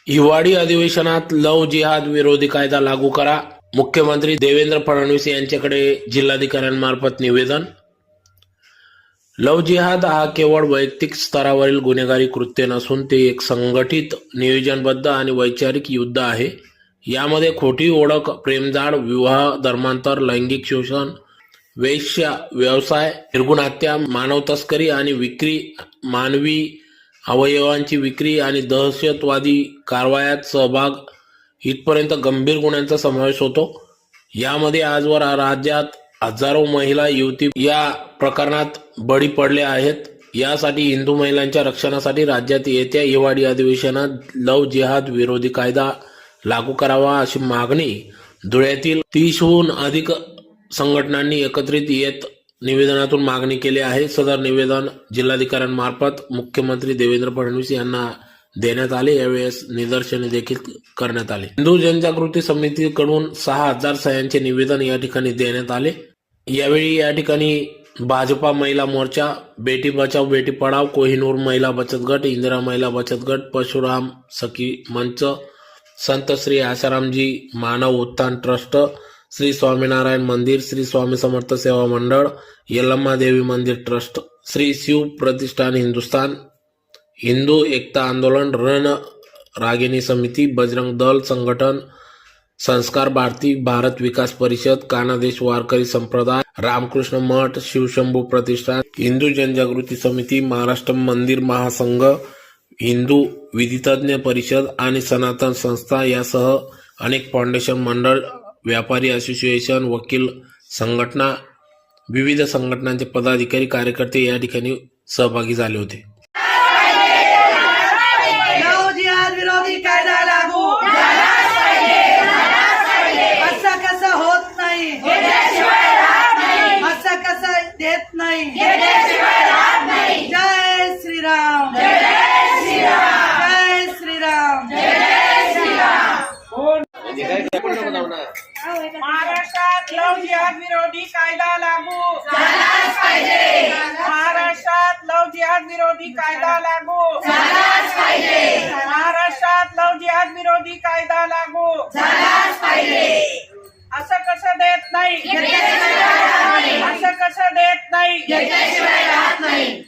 हिवाळी अधिवेशनात लव जिहाद विरोधी कायदा लागू करा. मुख्यमंत्री देवेंद्र फडणवीस यांच्याकडे जिल्हाधिकाऱ्यांमार्फत निवेदन. लव जिहाद हा केवळ वैयक्तिक स्तरावरील गुन्हेगारी कृत्य नसून ते एक संघटित, नियोजनबद्ध आणि वैचारिक युद्ध आहे. यामध्ये खोटी ओळख, प्रेमजाळ, विवाह, धर्मांतर, लैंगिक शोषण, वेश्या व्यवसाय, निर्गुण हत्या, मानव तस्करी आणि विक्री, मानवी अवयवांची विक्री आणि दहशतवादी कारवायात सहभाग इथपर्यंत गंभीर गुन्ह्यांचा समावेश होतो. यामध्ये आजवर राज्यात हजारो महिला युवती या प्रकरणात बळी पडल्या आहेत. यासाठी हिंदू महिलांच्या रक्षणासाठी राज्यात येत्या हिवाळी अधिवेशनात लव जिहाद विरोधी कायदा लागू करावा अशी मागणी धुळ्यातील 30हून अधिक संघटनांनी एकत्रित येत निवेदनातून मागणी केली आहे. सदर निवेदन जिल्हाधिकाऱ्यांमार्फत मुख्यमंत्री देवेंद्र फडणवीस यांना देण्यात आले. यावेळेस निदर्शने देखील करण्यात आली. हिंदू जनजागृती समितीकडून 6000 सह्यांचे निवेदन या ठिकाणी देण्यात आले. यावेळी या ठिकाणी भाजपा महिला मोर्चा, बेटी बचाव बेटी पढाव, कोहिनूर महिला बचत गट, इंदिरा महिला बचत गट, परशुराम सखी मंच, संत श्री आसारामजी मानव उत्थान ट्रस्ट, श्री स्वामीनारायण मंदिर, श्री स्वामी समर्थ सेवा मंडळ, यल्लम्मा देवी मंदिर ट्रस्ट, श्री शिव प्रतिष्ठान हिंदुस्तान, हिंदू एकता आंदोलन, रण रागिनी समिती, बजरंग दल संघटन, संस्कार भारती, भारत विकास परिषद, कानादेश वारकरी संप्रदाय, रामकृष्ण मठ, शिवशंभू प्रतिष्ठान, हिंदू जनजागृती समिती, महाराष्ट्र मंदिर महासंघ, हिंदू विधितज्ञ परिषद आणि सनातन संस्था यासह अनेक फाउंडेशन मंडळ, व्यापारी असोसिएशन, वकील संघटना, विविध संघटनांचे पदाधिकारी कार्यकर्ते या ठिकाणी सहभागी झाले होते. लव जिहाद विरोधी कायदा लागू झालाच पाहिजे. असं कसं होत नाही, असं कसं देत नाही. जय श्रीराम, जय श्रीराम. महाराष्ट्रात लव जिहाद विरोधी कायदा लागू झालाच पाहिजे. महाराष्ट्रात लव जिहाद विरोधी कायदा लागू झालाच पाहिजे. महाराष्ट्रात लव जिहाद विरोधी कायदा लागू झालाच पाहिजे. असं कसं देत नाही, असं कसं देत नाही.